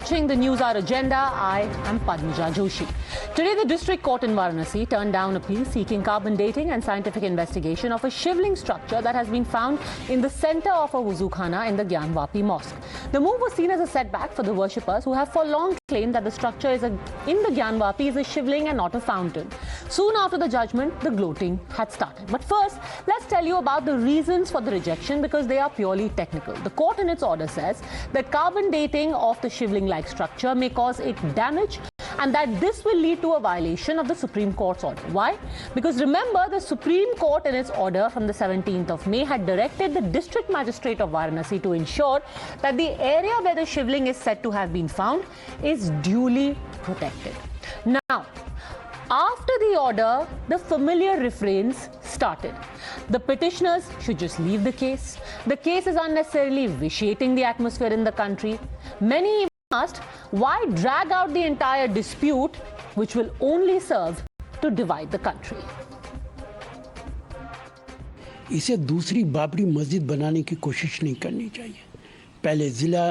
watching the Newshour Agenda. I am Padmaja Joshi. Today, the District Court in Varanasi turned down a plea seeking carbon dating and scientific investigation of a Shivling structure that has been found in the center of a wuzukhana in the Gyanvapi mosque. The move was seen as a setback for the worshippers who have for long claimed that the structure in the Gyanvapi is a Shivling and not a fountain. Soon after the judgment, the gloating had started. But first, let's tell you about the reasons for the rejection because they are purely technical. The court in its order says that carbon dating of the Shivling-like structure may cause it damage and that this will lead to a violation of the Supreme Court's order. Why? Because remember, the Supreme Court in its order from the 17th of May had directed the District Magistrate of Varanasi to ensure that the area where the Shivling is said to have been found is duly protected. Now, after the order, the familiar refrains started. The petitioners should just leave the case. The case is unnecessarily vitiating the atmosphere in the country. Many even asked, why drag out the entire dispute, which will only serve to divide the country? इसे दूसरी बाबरी मस्जिद बनाने की कोशिश नहीं करनी चाहिए। पहले जिला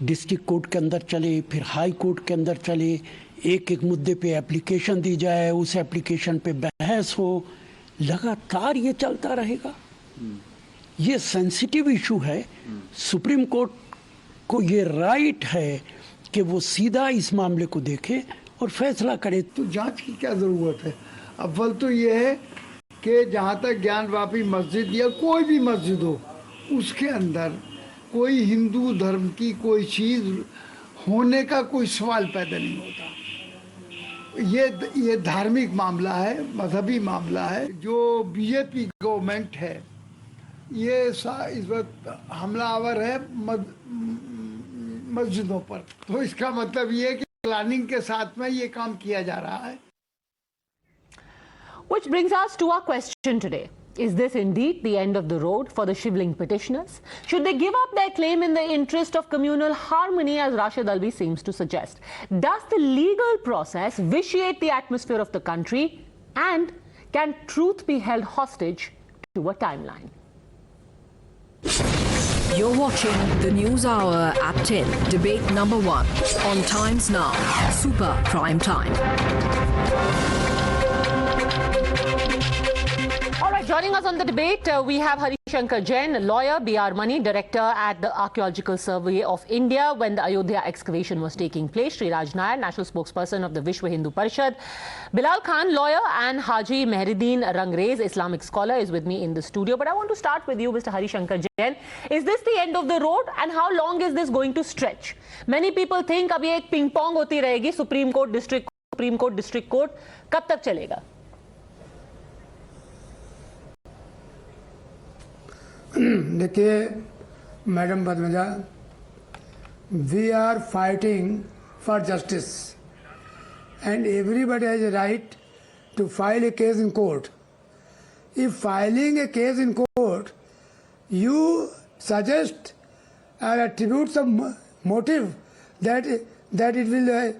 डिस्ट्रिक्ट कोर्ट के अंदर चले, फिर हाई कोर्ट के अंदर चले, एक एक मुद्दे पे एप्लीकेशन दी जाए, उस एप्लीकेशन पे बहस हो, लगातार ये चलता रहेगा। ये सेंसिटिव इशू है। सुप्रीम कोर्ट को ये राइट है कि वो सीधा इस मामले को देखे और फैसला करे। तो जांच की क्या ज़रूरत है? अव्वल तो ये है कि जहाँ तक ज्ञानवापी मस्जिद या कोई भी मस्जिद हो, उसके अंदर कोई हिंदू धर्म की कोई चीज़ होने का कोई सवाल पैदा नहीं होता। ये धार्मिक मामला है, मजहबी मामला है। जो बीजेपी गवर्नमेंट है, ये इस वक्त हमलावर है मस्जिदों पर। तो इसका मतलब ये है कि प्लानिंग के साथ में ये काम किया जा रहा है। Which brings us to our question today. Is this indeed the end of the road for the Shivling petitioners? Should they give up their claim in the interest of communal harmony, as Rashid Alvi seems to suggest? Does the legal process vitiate the atmosphere of the country? And can truth be held hostage to a timeline? You're watching the News Hour at 10, debate number 1 on Times Now, Super Prime Time. All right, joining us on the debate, we have Hari Shankar Jain, a lawyer, BR Money, director at the Archaeological Survey of India when the Ayodhya excavation was taking place, Sri Raj Nair, national spokesperson of the Vishwa Hindu Parishad, Bilal Khan, lawyer, and Haji Mehruddin Rangrez, Islamic scholar, is with me in the studio. But I want to start with you, Mr. Hari Shankar Jain. Is this the end of the road, and how long is this going to stretch? Many people think अब ये एक ping pong होती रहेगी, Supreme Court, District Court, कब तक चलेगा? देखिए madam Padmaja, we are fighting for justice and everybody has a right to file a case in court. If filing a case in court, you suggest or attribute some motive that it will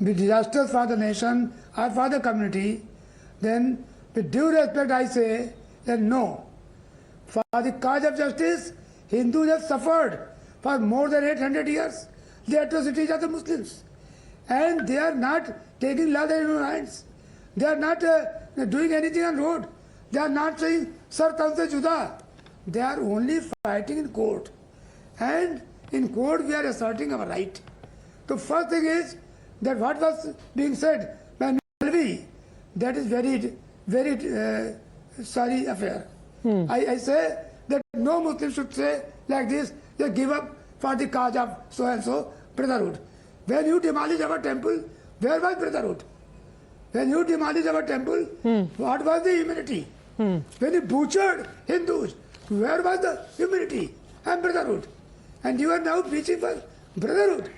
be disastrous for the nation or for the community, then with due respect I say that no. For the cause of justice, Hindus have suffered for more than 800 years the atrocities of the Muslims. And they are not taking law in their own hands. They are not doing anything on road. They are not saying, Sir, tanse juda. They are only fighting in court. And in court we are asserting our right. The first thing is that what was being said by Alvi, that is very sorry affair. I say that no Muslim should say like this, they give up for the cause of so and so brotherhood. When you demolish our temple, where was brotherhood? When you demolish our temple, what was the humanity? When you butchered Hindus, where was the humanity and brotherhood? And you are now preaching for brotherhood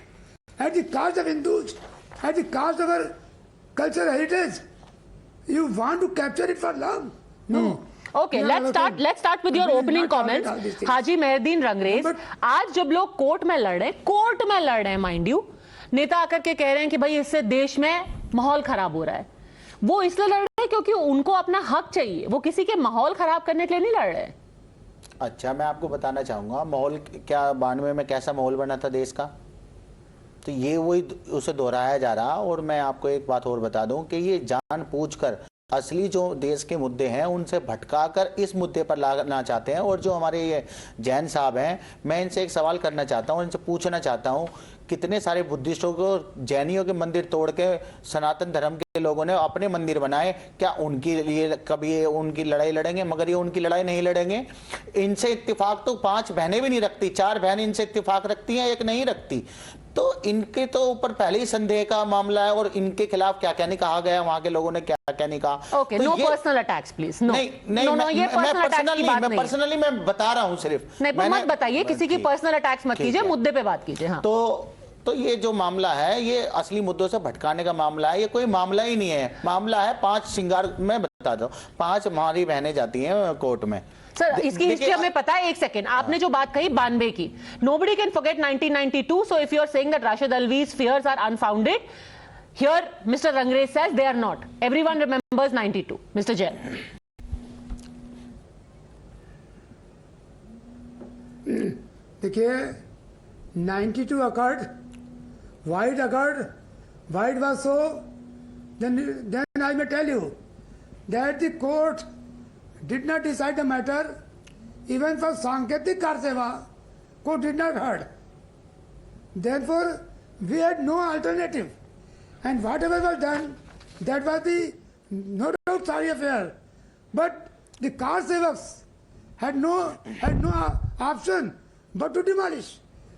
at the cost of Hindus, at the cost of our cultural heritage. You want to capture it for long? No. Okay, let's start with your opening comments. Haji Mehruddin Rangrez, आज जब लोग court में लड़ रहे हैं mind you, नेता आकर के कह रहे हैं कि भाई इससे देश में माहौल खराब हो रहा है, वो इसलिए लड़ रहे हैं क्योंकि उनको अपना हक चाहिए, वो किसी के माहौल खराब करने के लिए नहीं लड़ रहे हैं। अच्छा, मैं आपको बताना चाहूंगा माहौल क्या 92 में कैसा माहौल बना था देश का। तो ये वही उसे दोहराया जा रहा। और मैं आपको एक बात और बता दूं कि ये जानबूझकर असली जो देश के मुद्दे हैं उनसे भटकाकर इस मुद्दे पर लाना चाहते हैं। और जो हमारे ये जैन साहब हैं, मैं इनसे एक सवाल करना चाहता हूं, इनसे पूछना चाहता हूं, कितने सारे बुद्धिस्टों को, जैनियों के मंदिर तोड़ के सनातन धर्म के लोगों ने अपने मंदिर बनाए, क्या उनके लिए कभी ये उनकी लड़ाई लड़ेंगे? मगर ये उनकी लड़ाई नहीं लड़ेंगे। इनसे इत्तेफाक तो 5 बहनें भी नहीं रखती, 4 बहनें इनसे इत्तेफाक रखती हैं, 1 नहीं रखती। तो इनके तो ऊपर पहले ही संदेह का मामला है। और इनके खिलाफ क्या क्या नहीं कहा गया, वहां के लोगों ने क्या क्या नहीं कहा। Okay, no personal attacks please. No नहीं, ये पर्सनली मैं बता रहा हूं सिर्फ। नहीं, मत बताइए, किसी की पर्सनल अटैक्स मत कीजिए, मुद्दे पे बात कीजिए। हाँ, तो ये जो मामला है ये असली मुद्दों से भटकाने का मामला है। ये कोई मामला ही नहीं है। मामला है 5 श्रृंगार, मैं बता दूं, 5 हमारी बहनें जाती हैं कोर्ट में। सर, इसकी हिस्ट्री हमें पता है। 1 सेकंड, आपने जो बात कही 92 की, nobody can forget 1992. So if you are saying that Rashid Alvi's fears are unfounded, here Mr. Rangrej says they are not. Everyone remembers 92. Mr. Jain. देखिए, 92 occurred. Why it occurred? Why it was so? Then I may tell you that the court did not decide the matter. Even for Sanketik Karseva, court did not heard. Therefore, we had no alternative. And whatever was done, that was the no doubt sorry affair. But the Karsevaks had no option but to demolish,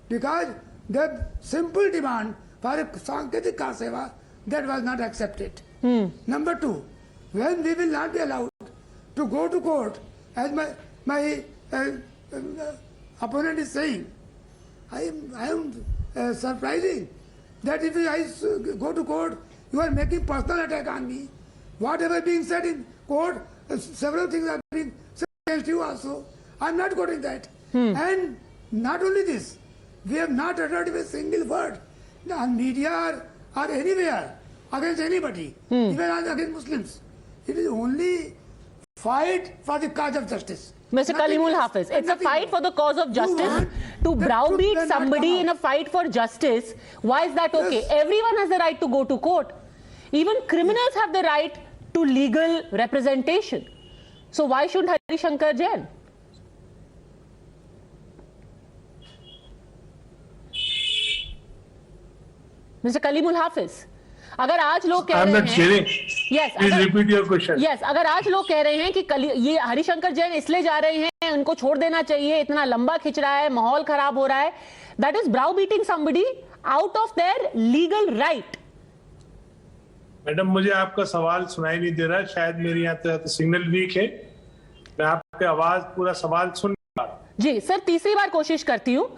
because the simple demand for a Sanketik Karseva, that was not accepted. Number 2, when we will not be allowed to go to court, as my opponent is saying, I am surprising that if I go to court, you are making personal attack on me. Whatever being said in court, several things are being said against you also. I am not quoting that. And not only this, we have not uttered a single word on media or anywhere against anybody, even against Muslims. It is only fight for the cause of justice. Mr. Kalimul Hafiz, it's a fight for the cause of justice. To browbeat somebody in a fight for justice, why is that okay? Yes. Everyone has the right to go to court. Even criminals have the right to legal representation. So why shouldn't Hari Shankar Jain? Mr. Kalimul Hafiz, अगर आज लोग कह रहे हैं, yes, अगर आज लोग कह रहे हैं कि ये हरिशंकर जैन इसलिए जा रहे हैं, उनको छोड़ देना चाहिए, इतना लंबा खिंच रहा है, माहौल खराब हो रहा है, that is browbeating somebody out of their legal right. Madam, मुझे आपका सवाल सुनाई नहीं दे रहा, शायद मेरे यहाँ तो सिग्नल वीक है, मैं आपके आवाज पूरा सवाल सुन नहीं पा रहा। जी सर, तीसरी बार कोशिश करती हूँ।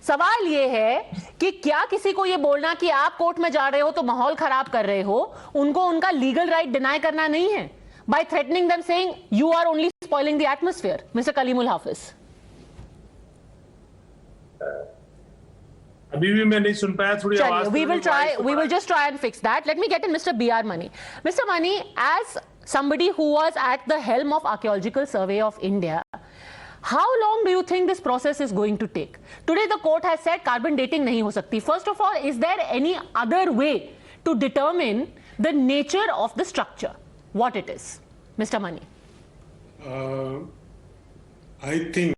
सवाल ये है कि क्या किसी को ये बोलना कि आप कोर्ट में जा रहे हो तो माहौल खराब कर रहे हो, उनको उनका लीगल राइट डिनाई करना नहीं है by threatening them saying you are only spoiling the atmosphere? Mister Kaleemul Hafiz, अभी भी मैं नहीं सुन पाया, थोड़ी आवाज। we will just try and fix that. Let me get in Mr. B.R. Mani. Mr. Mani, as somebody who was at the helm of Archaeological Survey of India, how long do you think this process is going to take? Today the court has said carbon dating nahi ho sakti. First of all, is there any other way to determine the nature of the structure, what it is? Mr. Mani. I think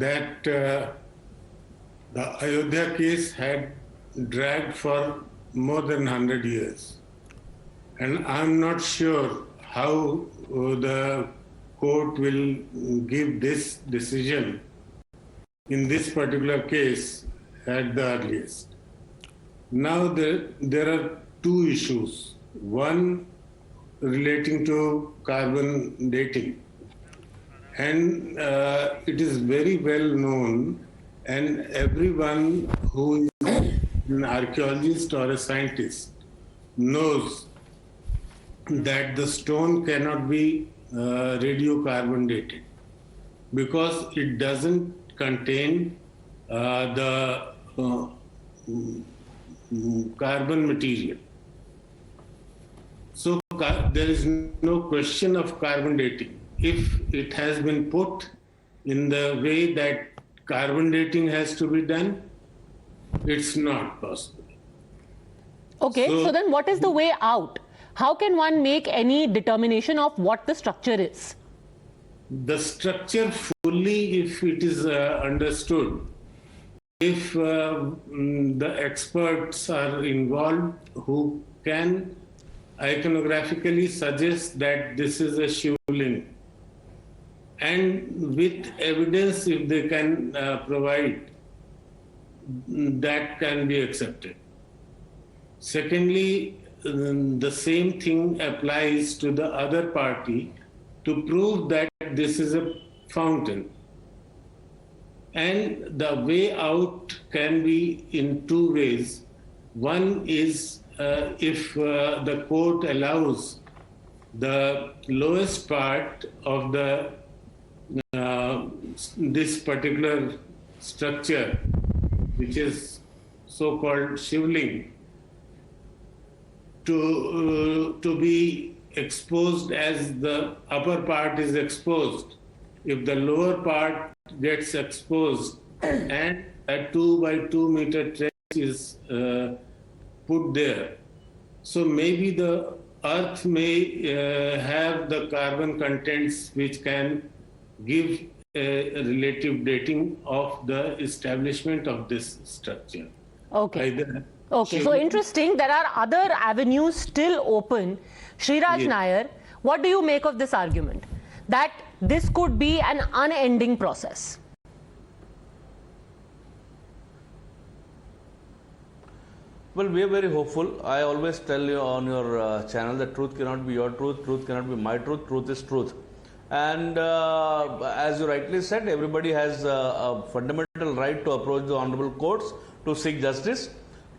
that the Ayodhya case had dragged for more than 100 years. And I'm not sure how the court will give this decision in this particular case at the earliest. Now there are two issues. One relating to carbon dating. And it is very well known, and everyone who is an archaeologist or a scientist knows that the stone cannot be radiocarbon dated because it doesn't contain the carbon material. So there is no question of carbon dating. If it has been put in the way that carbon dating has to be done, It's not possible. Okay, so then what is the way out? How can one make any determination of what the structure is? The structure fully, if it is understood, if the experts are involved who can iconographically suggest that this is a Shivling, and with evidence if they can provide, that can be accepted. Secondly, the same thing applies to the other party to prove that this is a fountain. And the way out can be in two ways. One is if the court allows the lowest part of the this particular structure, which is so-called Shivling, to be exposed as the upper part is exposed. If the lower part gets exposed and a 2 by 2 meter trench is put there, so maybe the earth may have the carbon contents which can give a relative dating of the establishment of this structure. Okay. Okay, so interesting. There are other avenues still open. Sriraj Nair, what do you make of this argument? That this could be an unending process? Well, we are very hopeful. I always tell you on your channel that truth cannot be your truth, truth cannot be my truth is truth. And as you rightly said, everybody has a fundamental right to approach the honorable courts to seek justice.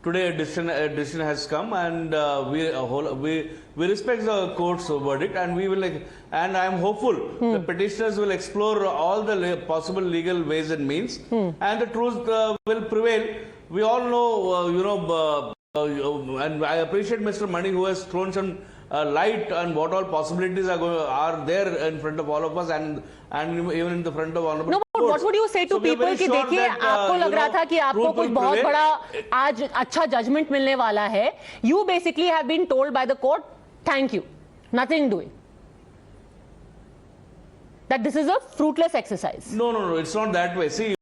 Today a decision has come, and we respect the court's verdict, and and I am hopeful the petitioners will explore all the possible legal ways and means, and the truth will prevail. We all know, and I appreciate Mr. Mani, who has thrown some light on what all possibilities are there in front of all of us, and even in the front of honorable No, but what would you say to people कि देखिए आपको लग रहा था कि आपको कुछ बहुत बड़ा आज अच्छा judgment मिलने वाला है. You basically have been told by the court, thank you, nothing doing. That this is a fruitless exercise. No, it's not that way. See,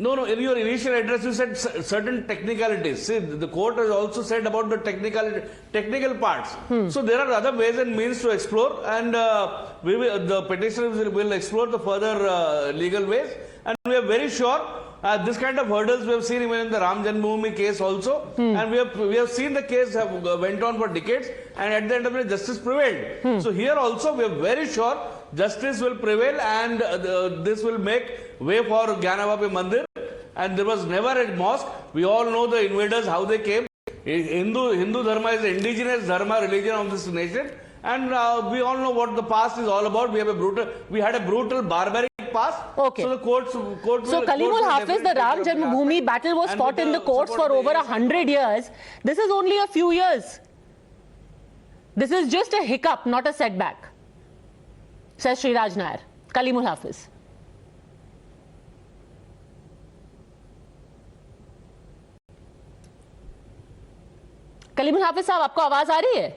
No, in your initial address you said certain technicalities. See, the court has also said about the technical parts. So there are other ways and means to explore, and the petitioners will explore the further legal ways, and we are very sure this kind of hurdles we have seen even in the Ram Janmabhoomi case also, and we have seen the case went on for decades, and at the end of the day justice prevailed. So here also we are very sure justice will prevail, and this will make way for Gyanvapi Mandir. And there was never a mosque. We all know the invaders, how they came. Hindu Dharma is the indigenous Dharma religion of this nation, and we all know what the past is all about. We had a brutal barbaric past. Okay. So the court So Kalimul Hafiz, the Ram Janmabhoomi battle was fought in the courts for over 100 years. This is only a few years. This is just a hiccup, not a setback, says Sriraj Nair. Kalimul Hafiz. Kalimul हाफिज साहब, आपको आवाज आ रही है?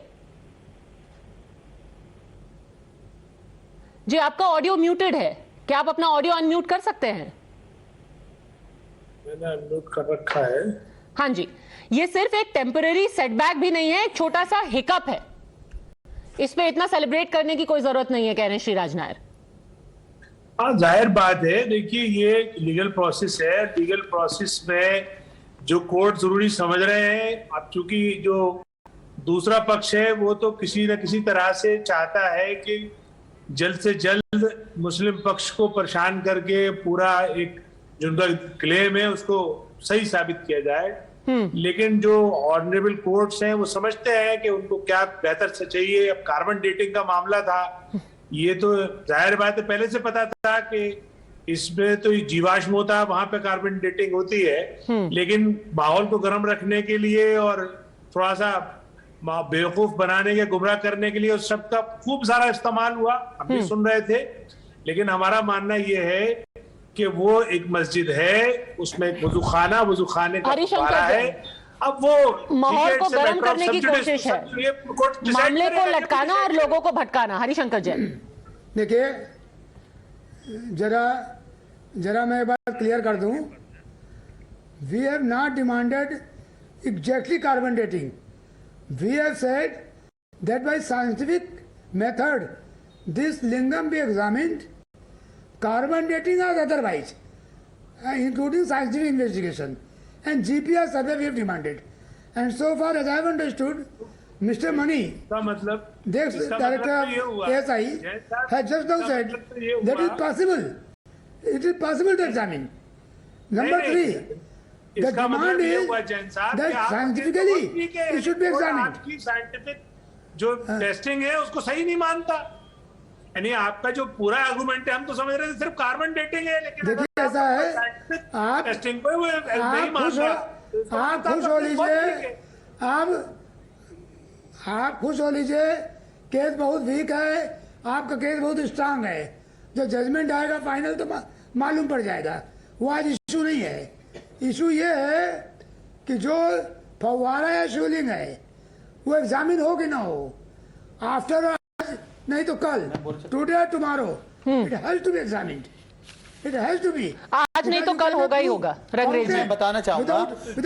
जी, आपका audio muted है. क्या आप अपना ऑडियो अनम्यूट कर सकते हैं? मैंने अनम्यूट कर रखा है. हाँ जी, ये सिर्फ एक टेम्पररी सेटबैक भी नहीं है, एक छोटा सा हिकअप है. इस पे इतना सेलिब्रेट करने की कोई जरूरत नहीं है, कह रहे हैं श्रीराज नायर. हाँ, जाहिर बात है. देखिए, ये लीगल प्रोसेस है. लीगल प्रोसेस में जो कोर्ट जरूरी समझ रहे हैं, अब चूंकि जो दूसरा पक्ष है वो तो किसी न किसी तरह से चाहता है कि जल्द से जल्द मुस्लिम पक्ष को परेशान करके पूरा एक जो उनका क्लेम है उसको सही साबित किया जाए. लेकिन जो ऑनरेबल कोर्ट्स हैं वो समझते हैं कि उनको क्या बेहतर से चाहिए. अब कार्बन डेटिंग का मामला था, ये तो जाहिर बात है पहले से पता था कि इसमें तो जीवाश्म होता है, वहां पे कार्बन डेटिंग होती है. लेकिन माहौल को गर्म रखने के लिए और थोड़ा सा बेवकूफ बनाने के, गुमराह करने के लिए उस शब्द का खूब सारा इस्तेमाल हुआ, हम भी सुन रहे थे. लेकिन हमारा मानना यह है कि वो एक मस्जिद है, उसमें एक वजू खाने का हरी शंकर फव्वारा है। जैन। अब वो माहौल को गर्म करने की कोशिश है, मामले को लटकाना और लोगों को भटकाना। हरि शंकर जैन, देखिए जरा मैं एक बात क्लियर कर दूं, we have not demanded exactly carbon dating, we have said that by scientific method this lingam be examined, carbon dating और otherwise including scientific investigation, and GPS survey we have demanded, and so far as I have understood, Mr. Mani, the director of ASI, has just now said that it is possible to examine. Number 3, the demand is that scientifically it should be examined. आपकी scientific जो testing है उसको सही नहीं मानता, यानी आपका जो पूरा आर्गुमेंट है, हम तो समझ रहे थे सिर्फ कार्बन डेटिंग है, लेकिन देखिए ऐसा है, आप टेस्टिंग को नहीं मान रहा। आप खुश हो लीजिए, आप खुश हो लीजिए, केस बहुत वीक है, आपका केस बहुत स्ट्रांग है, जो जजमेंट आएगा फाइनल तो मालूम पड़ जाएगा, वो आज इशू नहीं है। इशू ये है कि जो फव्वारा या शिवलिंग है वो एग्जामिन हो कि ना हो, आफ्टर नहीं तो कल, today tomorrow, it has to be examined, it has to be. आज नहीं तो कल होगा ही होगा। रंगरेज मैं बताना चाहूंगा,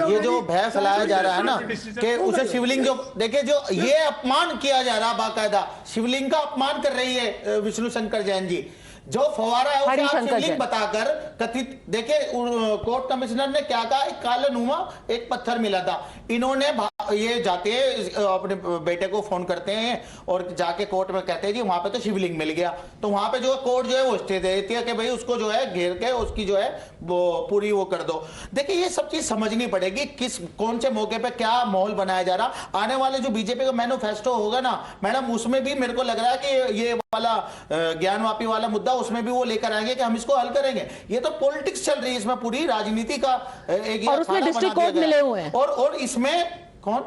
ये जो भय फैलाया जा रहा है ना कि उसे शिवलिंग, जो देखिए जो ये अपमान किया जा रहा है, बाकायदा शिवलिंग का अपमान कर रही है विष्णु शंकर जैन जी, जो फवारा है उसे आप शिवलिंग बताकर कथित, देखिए कोर्ट कमिश्नर ने क्या कहा, एक कालनुमा एक पत्थर मिला था, इन्होंने ये जाते अपने बेटे को फोन करते हैं और जाके कोर्ट में कहते हैं जी वहां पे तो शिवलिंग मिल गया, तो वहां पे जो कोर्ट जो है वो स्टे दे देती है कि भाई उसको जो है घेर के उसकी जो है वो पूरी वो कर दो। देखिए ये सब चीज समझनी पड़ेगी, किस कौन से मौके पे क्या माहौल बनाया जा रहा। आने वाले जो बीजेपी का मैनिफेस्टो होगा ना मैडम, उसमें भी मेरे को लग रहा है कि ये वाला ज्ञानवापी वाला मुद्दा उसमें भी वो लेकर आएंगे कि हम इसको हल करेंगे। ये तो पॉलिटिक्स चल रही है, इसमें पूरी राजनीति का एक, और उसमें डिस्ट्रिक्ट कोर्ट मिले हुए हैं, और इसमें कौन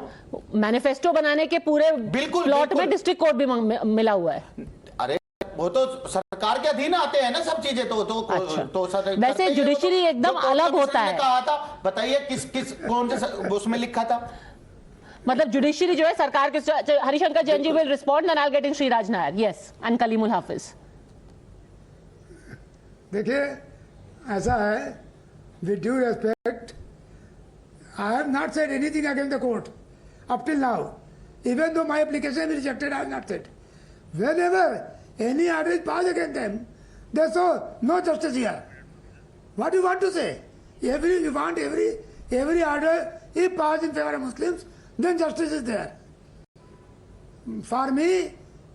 मैनिफेस्टो बनाने के पूरे बिल्कुल प्लॉट में डिस्ट्रिक्ट कोर्ट भी मिला हुआ है। अरे वो तो सरकार के अधीन आते हैं ना सब चीजें, अच्छा। तो वैसे जुडिशरी एकदम अलग होता है। कहा था, बताइए किस कौन से उसमें लिखा था, मतलब जुडिशरी जो है सरकार के। Harishankar Jain ji will respond and I will get in Shreeraj Nair, yes, and Kaleemul Hafiz. देखिए ऐसा है, with due respect, I have not said anything against the court up till now. Even though my application is rejected, I have not said. Whenever any order is passed against them, there's no justice here. What do you want to say? You want every order if passed in favor of Muslims, then justice is there. For me,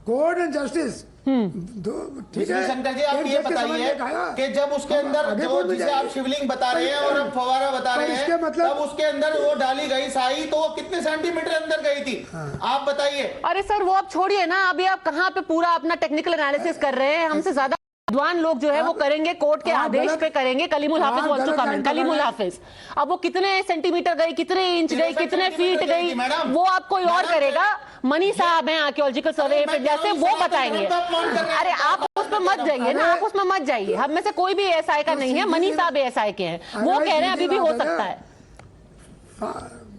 court and justice. Shankar ji आप ये बताइए कि जब उसके अंदर जो जिसे आप शिवलिंग बता रहे हैं और हम फवारा बता रहे हैं, तब उसके अंदर वो डाली गई साई तो वो कितने सेंटीमीटर अंदर गई थी, आप बताइए। अरे सर वो आप छोड़िए ना, अभी आप कहाँ पे पूरा अपना टेक्निकल एनालिसिस कर रहे हैं, हमसे ज्यादा विद्वान लोग जो है वो करेंगे, कोर्ट के आदेश पे करेंगे। कलीमुल हाफिज वांट्स टू कमेंट। कलीमुल हाफिज, अब वो कितने सेंटीमीटर गई, कितने इंच गई, कितने फीट गई, वो आप कोई और करेगा। मनी साहब हैं आर्कियोलॉजिकल सर्वे ऑफ इंडिया से, वो बताएंगे। अरे आप उस पर मत जाइए ना, आप उसमें मत जाइए, हम में से कोई भी एएसआई का नहीं है, मनी साहब एएसआई के हैं, वो कह रहे हैं अभी भी हो सकता है।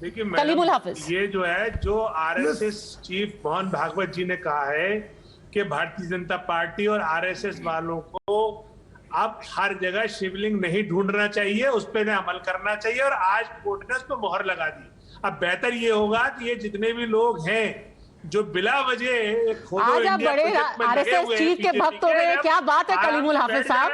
देखिए कलीमुल हाफिज, ये जो है जो आरएसएस चीफ मोहन भागवत जी ने कहा है कि भारतीय जनता पार्टी और आरएसएस वालों को अब हर जगह शिवलिंग नहीं ढूंढना चाहिए, उस पर अमल करना चाहिए, और आज कोर्ट ने उस पर मोहर लगा दी। अब बेहतर ये होगा कि ये जितने भी लोग हैं जो बिला वजह आज आप बड़े आरएसएस चीफ के भक्त हो गए, क्या बात है कलीमुल हाफिज साहब,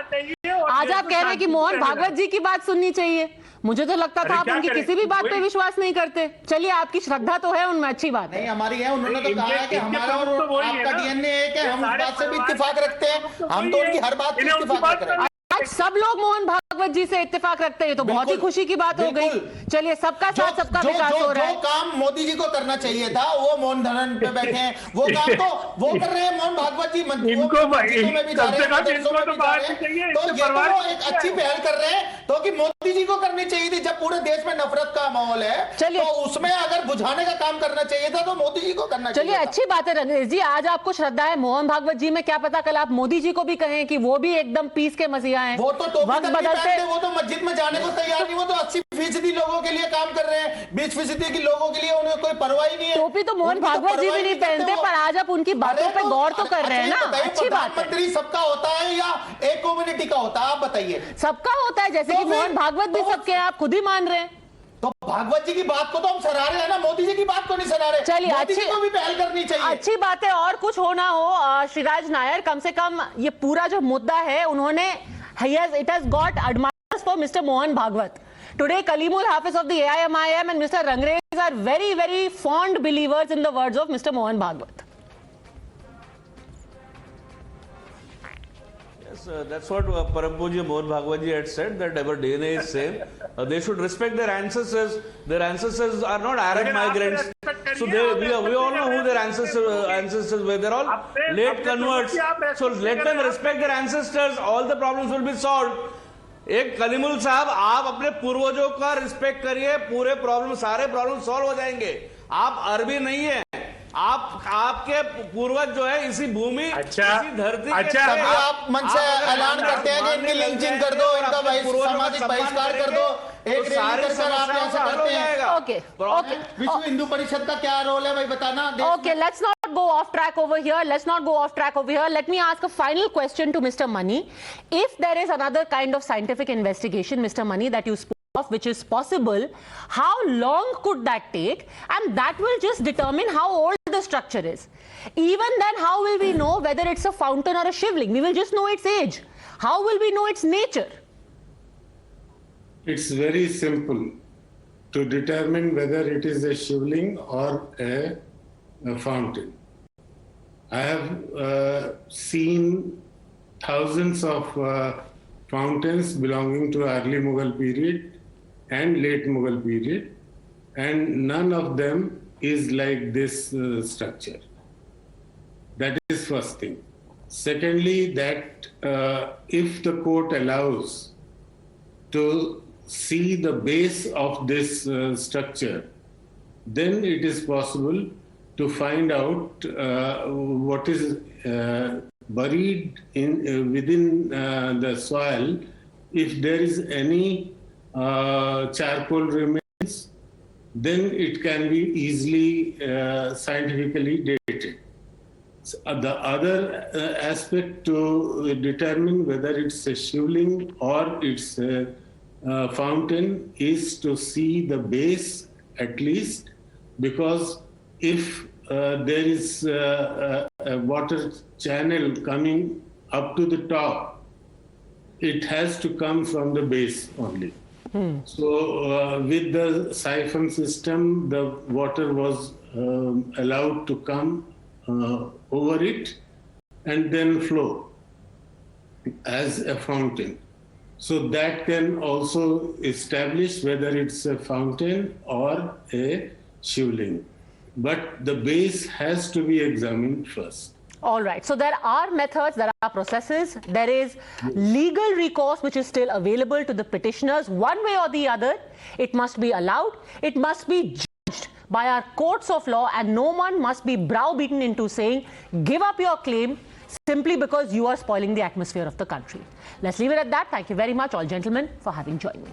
आज आप कह रहे हैं कि मोहन भागवत जी की बात सुननी चाहिए। मुझे तो लगता था आप उनकी किसी भी बात पे विश्वास नहीं करते। चलिए आपकी श्रद्धा तो है उनमें, अच्छी बात है। नहीं हमारी है, उन्होंने तो कहा है कि हमारा और आपका डीएनए एक है, हम उस बात से भी इत्तेफाक रखते हैं, हम तो उनकी हर बात पे इत्तेफाक कर रहे हैं। आज सब लोग मोहन भागवत जी से इत्तेफाक रखते हैं, तो बहुत ही खुशी की बात हो गई। चलिए सबका साथ सबका विकास हो रहा है। जो काम मोदी जी को करना चाहिए था वो मोहन धरन पे बैठे हैं, वो काम तो वो कर रहे हैं मोहन भागवत जी। तो ये तो एक अच्छी पहल कर रहे हैं तो कि मोदी मोदी जी को करनी चाहिए थी। जब पूरे देश में नफरत का माहौल है तो उसमें अगर बुझाने का काम करना चाहिए था तो मोदी जी को करना चाहिए। चलिए अच्छी बात है रंगेश जी, आज आपको श्रद्धा है मोहन भागवत जी में, क्या पता कल आप मोदी जी को भी कहें कि वो भी एकदम पीस के मसीहा हैं। वो तो वक्त बदलते, वो तो मस्जिद में जाने को तैयार नहीं, वो तो 80% लोगों के लिए काम कर रहे हैं, 20% के लोगों के लिए उन्हें कोई परवाह ही नहीं है। टोपी तो मोहन भागवत जी भी नहीं पहनते, पर आज आप उनकी बातों पे गौर तो कर रहे हैं ना, अच्छी बात है। प्रधानमंत्री सबका होता है या एक कम्युनिटी का होता है, आप बताइए। सबका होता है, जैसे कि मोहन भागवत भी सबके, आप खुद ही मान रहे हैं। तो भागवत जी की बात को तो हम सराह रहे हैं ना, मोदी जी की बात को नहीं सराह रहे। चलिए अच्छी को भी पहल करनी चाहिए। अच्छी बात है। और कुछ होना हो श्रीराज नायर, कम से कम ये पूरा जो मुद्दा है उन्होंने it has got admirers for mister Mohan Bhagwat. Today, Kalimul Hafiz of the AIMIM and Mr. Rangrez are very, very fond believers in the words of Mr. Mohan Bhagwat. Yes, that's what Param Pujya Mohan Bhagwat ji had said, that our DNA is same. They should respect their ancestors. Their ancestors are not Arab migrants. So we all know who their ancestors were. They're all late converts. So let them respect their ancestors. All the problems will be solved. एक कलीमुल साहब, आप अपने पूर्वजों का respect करिए, पूरे problem, सारे problem solve हो जाएंगे. आप अरबी नहीं है, आपके पूर्वज जो है इसी भूमि, इसी धरती के आप मन से ऐलान करते हैं कि इनकी लिंचिंग कर दो, इनका सामाजिक बहिष्कार कर दो, एक रैली कर आप ऐसा करते हैं. ओके, विश्व हिंदू परिषद का क्या रोल है भाई बताना. Okay, let's not go off track over here. Let me ask a final question to Mr. Mani. If there is another kind of scientific investigation, Mr. Mani, that you spoke of, which is possible, how long could that take? And that will just determine how old the structure is. Even then, how will we know whether it's a fountain or a shivling? We will just know its age. How will we know its nature? It's very simple to determine whether it is a shivling or a fountain. I have seen thousands of fountains belonging to early Mughal period and late Mughal period, and none of them is like this structure. That is first thing. Secondly, that if the court allows to see the base of this structure, then it is possible to find out what is buried within the soil. If there is any charcoal remains, then it can be easily scientifically dated. So, the other aspect to determine whether it's a shivling or it's a fountain is to see the base at least, because if there is a water channel coming up to the top, it has to come from the base only. So with the siphon system, the water was allowed to come over it and then flow as a fountain. So that can also establish whether it's a fountain or a shivling. But the base has to be examined first. All right. So there are methods, there are processes, there is legal recourse which is still available to the petitioners. One way or the other, it must be allowed, it must be judged by our courts of law, and no one must be browbeaten into saying, give up your claim simply because you are spoiling the atmosphere of the country. Let's leave it at that. Thank you very much, all gentlemen, for having joined me.